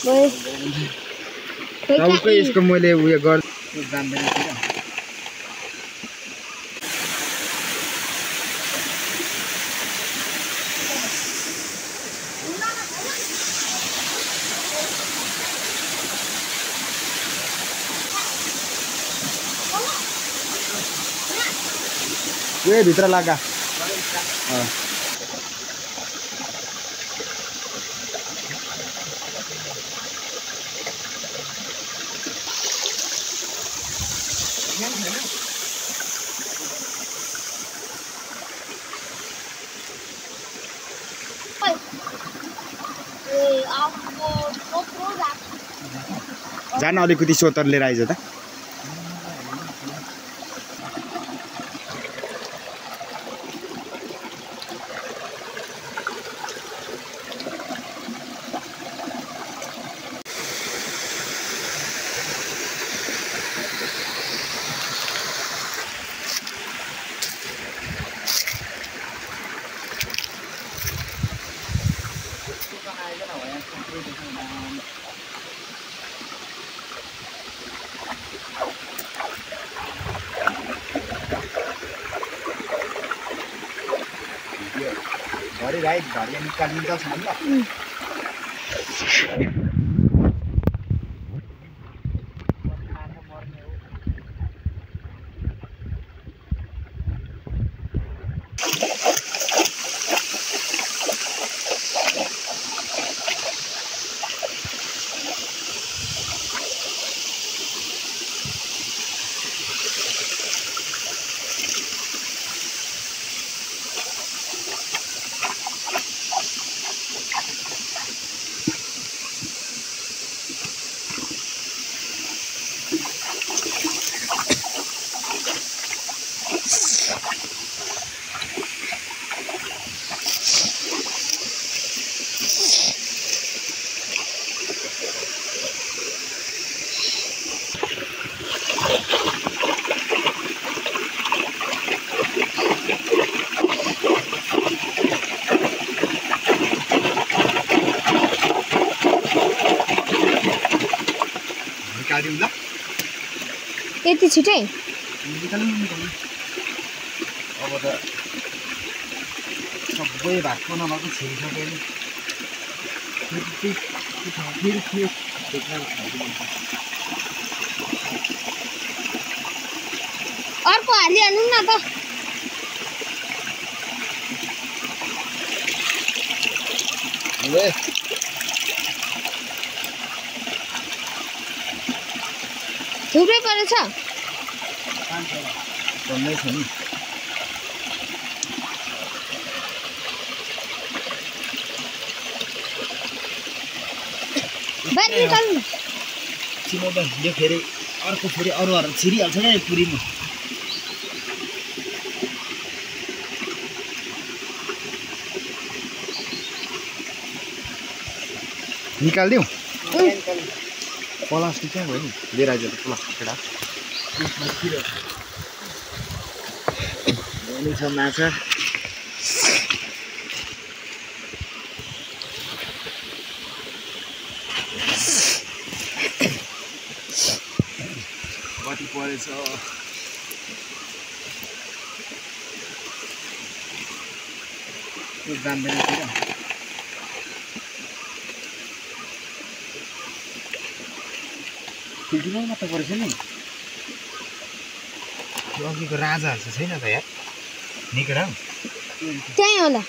टाउकै यसको मैले उयो गर् जान्दैन किन ये भित्र लागा जान अलिकति सोतर लिएर आइज त घरि राइट घरि निकालिन्छ ल यति छिटै अब त सबै भागको नभएको छिरिसक्यो अर्को हालिहाल्नु न त थुप्रै परेछ भन्दै छ नि बाहिर निकाल्नु चिनाउँदा यो फेरि अर्को फेरि अरूहरू छिरिहाल्छ क्या यो पुरीमा निकालिदिउँ प्लास्टिक क्या भयो नि लिएर आइज त प्लास्टिक केटा छ माछा कति परेछ त्यो जान्दैन किन ठुल्ठुलो मात्र परेछ नि त्यो अघिको राजाहरू चाहिँ छैन त यार निकडा त्यही होला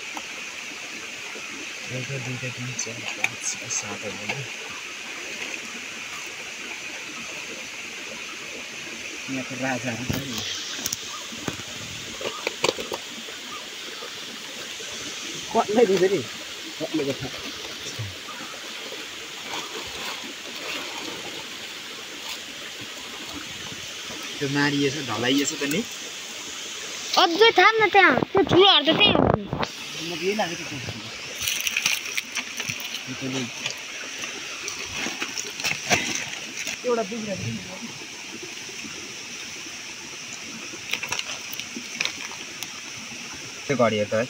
एउटा दुईटा तिन चार पाँच छ सात होला यहाँको राजाहरू छ नि कत्लै दिन्छ नि कत्लेको छ त्यो मारिएछ ढलाइएछ त नि अझै थाहा न त्यहाँ त्यो ठुलोहरू त त्यही हो नि म यही लागेको थियो एउटा बिग्रेको त्यो घडी हेर्दा है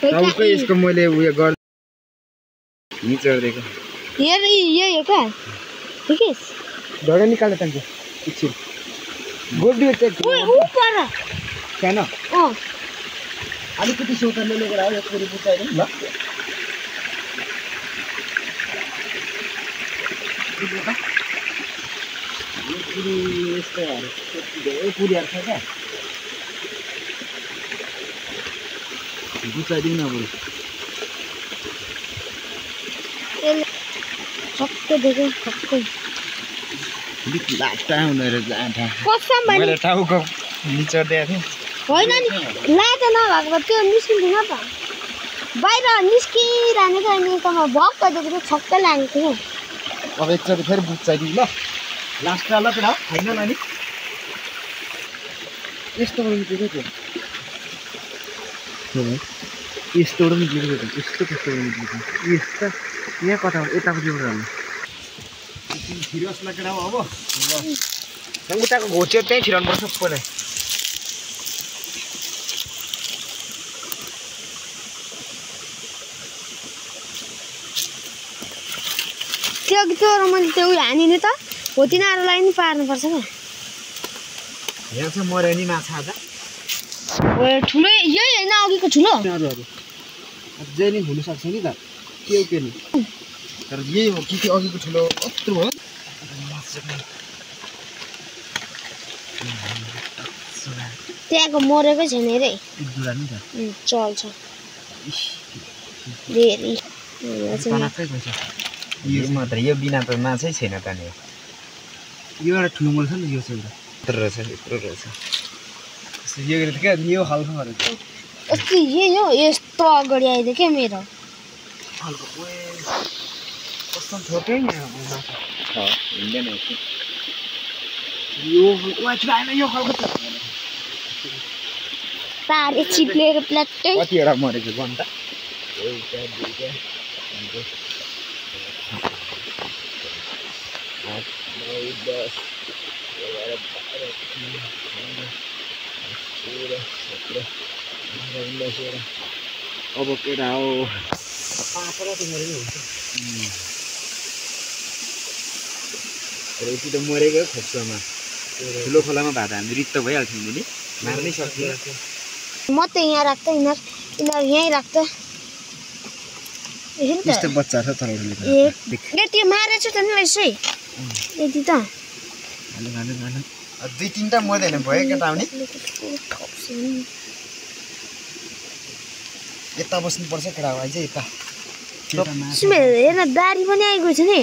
टाउकै यसको मैले उयो गर निचोड दिएको हेर यो क्या देखिस ढोका निकाल्दा तान्छ एकछिन गोड्यो चेक ऊपर छैन अँ अलिकति सोतरले लगेर आयो पुरी बुझाइदिनु ल पुरी यस्तोहरू धेरै पुरीहरू छ क्या बुझाइदिउँ न बरु सबै देख्यो सबै लाटा हुँदो रहेछ आँटा कसम भने मैले टाउको निचोडिदिएको थिएँ होइन नि लाटा नभएको त्यो निस्किँदैन त बाहिर निस्किरहने त अनि तँमा भक्क देखेको छक्कै लागेको थियो अब एकचोटि फेरि बुझाइदिउँ ल लास्ट ल केटा फाइनल अनि यस्तोबाट निक्लेको थियो यस्तोबाट निक्लेको थियो यस्तो कस्तोबाट निक्लेको यस्तो यहाँ कता यतापट्टिबाट हाल्नु फिरोसमा केटा अब उताको घोच्यो त्यहीँ छिराउनु पर्छ सबैलाई त्यो मैले त्यो उयो हानि नि त हो तिनीहरूलाई नि पार्नुपर्छ क्या यहाँ चाहिँ मर्यो नि माछा आज ठुलो यही होइन अघिको ठुलो अझै नि हुनसक्छ नि त के नि तर यही हो कि अघिको ठुलो कत्रो हो त्यहाँको मरेकै छैन अरे चल्छ धेरै यो मात्र यो बिना त माछै छैन त नि यो एउटा ठुलो मर्छ नि यो चाहिँ यत्रो रहेछ यत्रो रहेछ यो क्या यो हल्काहरू यस्तो यही हो यस्तो अगाडि आइदियो क्या मेरो हल्का कस्तो छोटै नि हिँड्दैन यो आएन यो हल्का तारे चिप्लेर प्ल्याट्टै कतिवटा मरेको घन्टा एउटा दुईटा आठ नौ 10 11 12 13 14 अब केटा हो पाँचवटा तिमीहरू हुन्छ यति त मरेको खोप्सोमा ठुलो खोलामा भात हामी रित्त भइहाल्छौँ नि मार्नै सक्थ्यो म त यहाँ राख्छ यिनीहरू यहीँ राख्छ यस्तो बच्चा छ तर त्यो मारेछ त नि यसै यति त दुई तिनवटा मर्दैन भयो केटा आउने यता बस्नुपर्छ केटा भाइ चाहिँ यता हेर्न दारी पनि आइगयो छ नि